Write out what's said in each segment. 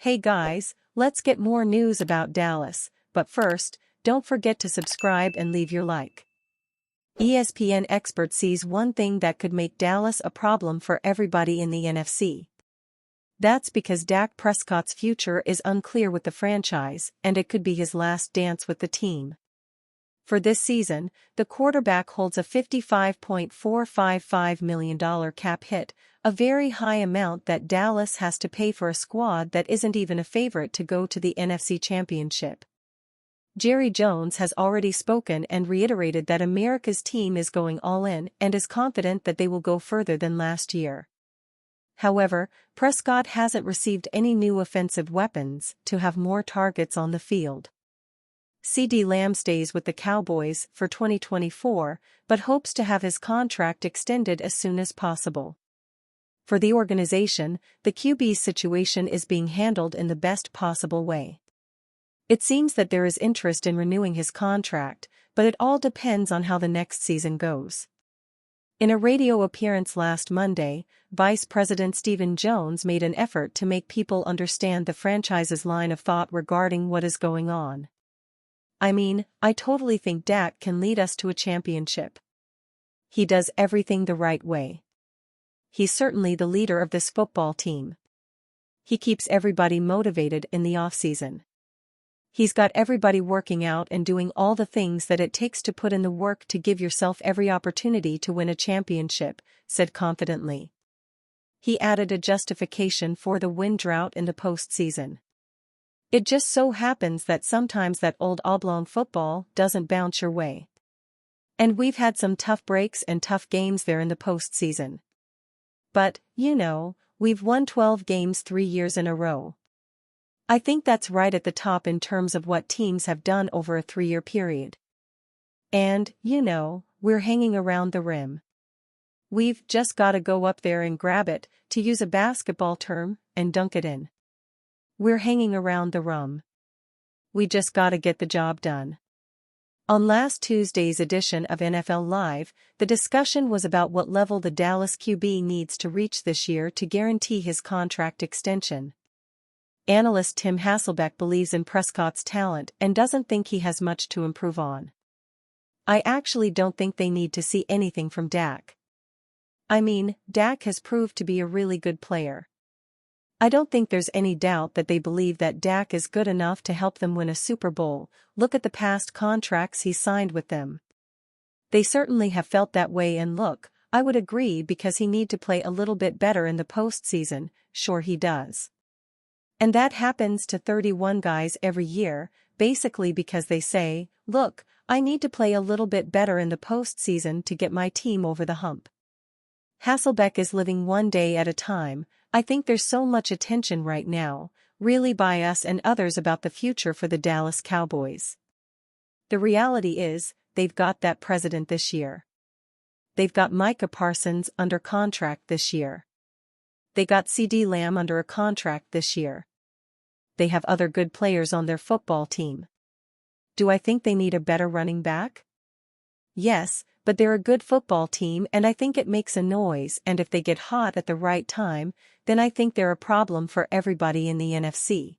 Hey guys, let's get more news about Dallas, but first, don't forget to subscribe and leave your like. ESPN expert sees one thing that could make Dallas a problem for everybody in the NFC. That's because Dak Prescott's future is unclear with the franchise, and it could be his last dance with the team. For this season, the quarterback holds a $55.455 million cap hit, a very high amount that Dallas has to pay for a squad that isn't even a favorite to go to the NFC Championship. Jerry Jones has already spoken and reiterated that America's team is going all in and is confident that they will go further than last year. However, Prescott hasn't received any new offensive weapons to have more targets on the field. CeeDee Lamb stays with the Cowboys for 2024, but hopes to have his contract extended as soon as possible. For the organization, the QB's situation is being handled in the best possible way. It seems that there is interest in renewing his contract, but it all depends on how the next season goes. In a radio appearance last Monday, Vice President Stephen Jones made an effort to make people understand the franchise's line of thought regarding what is going on. I mean, I totally think Dak can lead us to a championship. He does everything the right way. He's certainly the leader of this football team. He keeps everybody motivated in the offseason. He's got everybody working out and doing all the things that it takes to put in the work to give yourself every opportunity to win a championship, said confidently. He added a justification for the win drought in the postseason. It just so happens that sometimes that old oblong football doesn't bounce your way. And we've had some tough breaks and tough games there in the postseason. But, we've won 12 games 3 years in a row. I think that's right at the top in terms of what teams have done over a 3-year period. And, we're hanging around the rim. We've just gotta go up there and grab it, to use a basketball term, and dunk it in. We're hanging around the rim. We just gotta get the job done. On last Tuesday's edition of NFL Live, the discussion was about what level the Dallas QB needs to reach this year to guarantee his contract extension. Analyst Tim Hasselbeck believes in Prescott's talent and doesn't think he has much to improve on. I actually don't think they need to see anything from Dak. I mean, Dak has proved to be a really good player. I don't think there's any doubt that they believe that Dak is good enough to help them win a Super Bowl. Look at the past contracts he signed with them. They certainly have felt that way, and look, I would agree because he need to play a little bit better in the postseason, sure he does. And that happens to 31 guys every year, basically because they say, look, I need to play a little bit better in the postseason to get my team over the hump. Hasselbeck is living one day at a time. I think there's so much attention right now, really by us and others about the future for the Dallas Cowboys. The reality is, they've got that president this year. They've got Micah Parsons under contract this year. They got CeeDee Lamb under a contract this year. They have other good players on their football team. Do I think they need a better running back? Yes, but they're a good football team and I think it makes a noise, and if they get hot at the right time, then I think they're a problem for everybody in the NFC.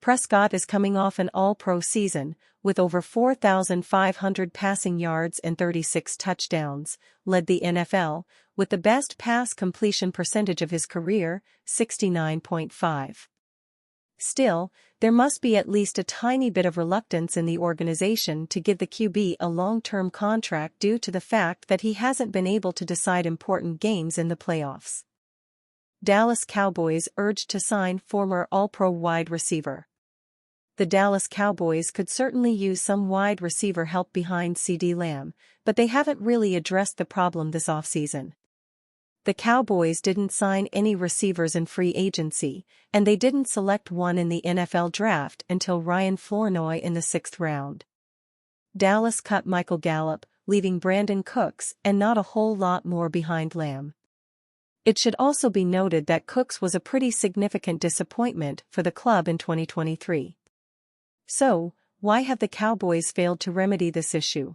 Prescott is coming off an all-pro season, with over 4,500 passing yards and 36 touchdowns, led the NFL, with the best pass completion percentage of his career, 69.5. Still, there must be at least a tiny bit of reluctance in the organization to give the QB a long-term contract due to the fact that he hasn't been able to decide important games in the playoffs. Dallas Cowboys urged to sign former All-Pro wide receiver. The Dallas Cowboys could certainly use some wide receiver help behind CeeDee Lamb, but they haven't really addressed the problem this offseason. The Cowboys didn't sign any receivers in free agency, and they didn't select one in the NFL draft until Ryan Flournoy in the 6th round. Dallas cut Michael Gallup, leaving Brandon Cooks and not a whole lot more behind Lamb. It should also be noted that Cooks was a pretty significant disappointment for the club in 2023. So, why have the Cowboys failed to remedy this issue?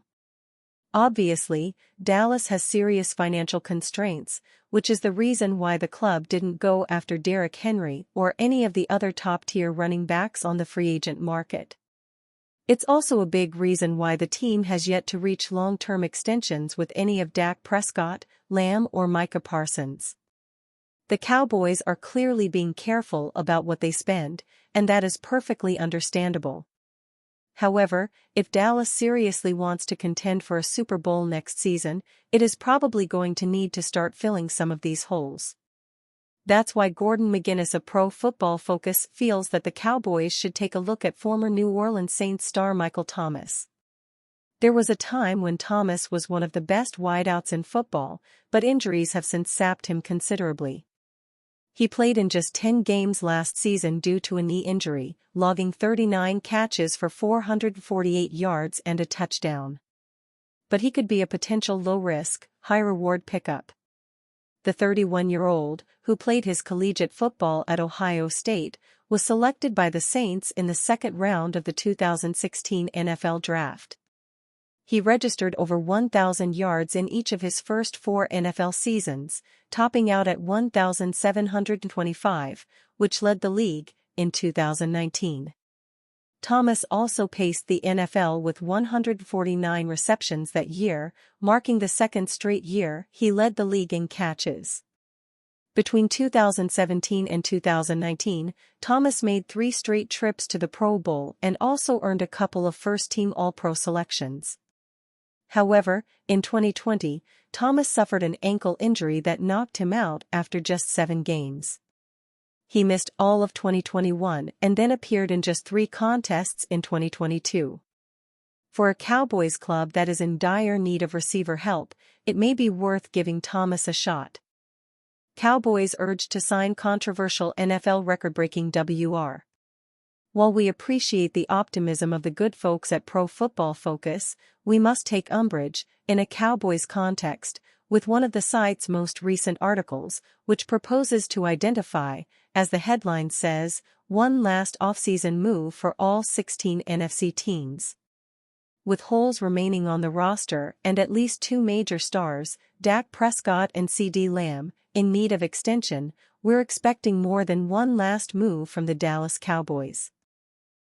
Obviously, Dallas has serious financial constraints, which is the reason why the club didn't go after Derrick Henry or any of the other top-tier running backs on the free agent market. It's also a big reason why the team has yet to reach long-term extensions with any of Dak Prescott, Lamb or Micah Parsons. The Cowboys are clearly being careful about what they spend, and that is perfectly understandable. However, if Dallas seriously wants to contend for a Super Bowl next season, it is probably going to need to start filling some of these holes. That's why Gordon McGuinness of Pro Football Focus feels that the Cowboys should take a look at former New Orleans Saints star Michael Thomas. There was a time when Thomas was one of the best wideouts in football, but injuries have since sapped him considerably. He played in just 10 games last season due to a knee injury, logging 39 catches for 448 yards and a touchdown. But he could be a potential low-risk, high-reward pickup. The 31-year-old, who played his collegiate football at Ohio State, was selected by the Saints in the second round of the 2016 NFL Draft. He registered over 1,000 yards in each of his first 4 NFL seasons, topping out at 1,725, which led the league in 2019. Thomas also paced the NFL with 149 receptions that year, marking the second straight year he led the league in catches. Between 2017 and 2019, Thomas made 3 straight trips to the Pro Bowl and also earned a couple of first-team All-Pro selections. However, in 2020, Thomas suffered an ankle injury that knocked him out after just 7 games. He missed all of 2021 and then appeared in just 3 contests in 2022. For a Cowboys club that is in dire need of receiver help, it may be worth giving Thomas a shot. Cowboys urged to sign controversial NFL record-breaking Wr. While we appreciate the optimism of the good folks at Pro Football Focus, we must take umbrage, in a Cowboys context, with one of the site's most recent articles, which proposes to identify, as the headline says, one last offseason move for all 16 NFC teams. With holes remaining on the roster and at least 2 major stars, Dak Prescott and CeeDee Lamb, in need of extension, we're expecting more than one last move from the Dallas Cowboys.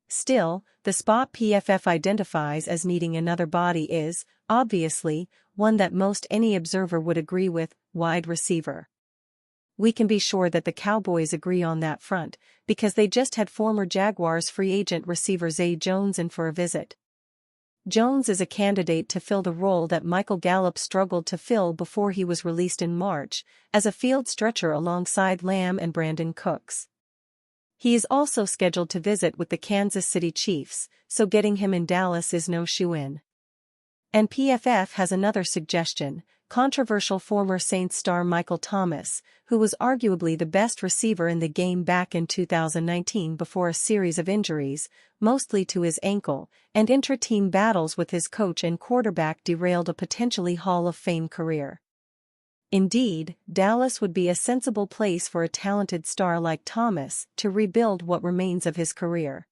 Still, the spot PFF identifies as needing another body is, obviously, one that most any observer would agree with: wide receiver. We can be sure that the Cowboys agree on that front, because they just had former Jaguars free agent receiver Zay Jones in for a visit. Jones is a candidate to fill the role that Michael Gallup struggled to fill before he was released in March, as a field stretcher alongside Lamb and Brandon Cooks. He is also scheduled to visit with the Kansas City Chiefs, so getting him in Dallas is no shoo-in. And PFF has another suggestion: controversial former Saints star Michael Thomas, who was arguably the best receiver in the game back in 2019 before a series of injuries, mostly to his ankle, and intra-team battles with his coach and quarterback derailed a potentially Hall of Fame career. Indeed, Dallas would be a sensible place for a talented star like Thomas to rebuild what remains of his career.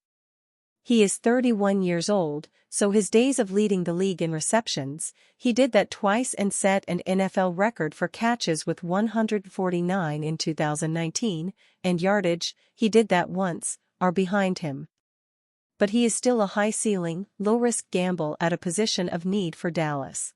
He is 31 years old, so his days of leading the league in receptions, he did that twice and set an NFL record for catches with 149 in 2019, and yardage, he did that once, are behind him. But he is still a high-ceiling, low-risk gamble at a position of need for Dallas.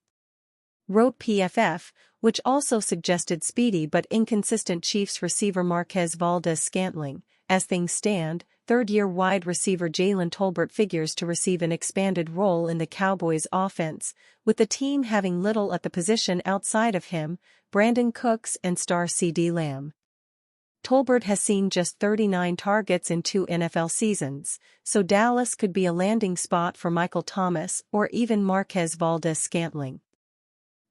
Wrote PFF, which also suggested speedy but inconsistent Chiefs receiver Marquez Valdes-Scantling. As things stand, third-year wide receiver Jalen Tolbert figures to receive an expanded role in the Cowboys' offense, with the team having little at the position outside of him, Brandon Cooks and star CeeDee Lamb. Tolbert has seen just 39 targets in 2 NFL seasons, so Dallas could be a landing spot for Michael Thomas or even Marquez Valdes-Scantling.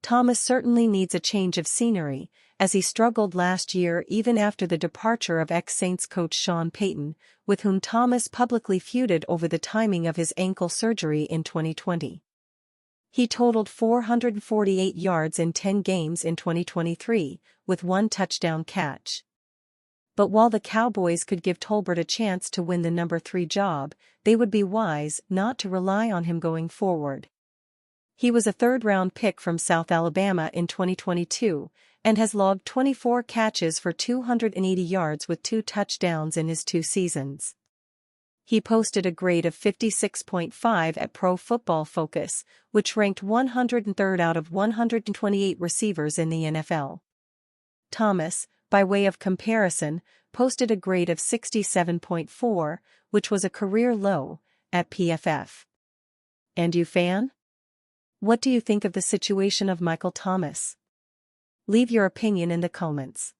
Thomas certainly needs a change of scenery, as he struggled last year even after the departure of ex-Saints coach Sean Payton, with whom Thomas publicly feuded over the timing of his ankle surgery in 2020. He totaled 448 yards in 10 games in 2023, with 1 touchdown catch. But while the Cowboys could give Tolbert a chance to win the number 3 job, they would be wise not to rely on him going forward. He was a third-round pick from South Alabama in 2022, and has logged 24 catches for 280 yards with 2 touchdowns in his 2 seasons. He posted a grade of 56.5 at Pro Football Focus, which ranked 103rd out of 128 receivers in the NFL. Thomas, by way of comparison, posted a grade of 67.4, which was a career low, at PFF. And you, fan? What do you think of the situation of Michael Thomas? Leave your opinion in the comments.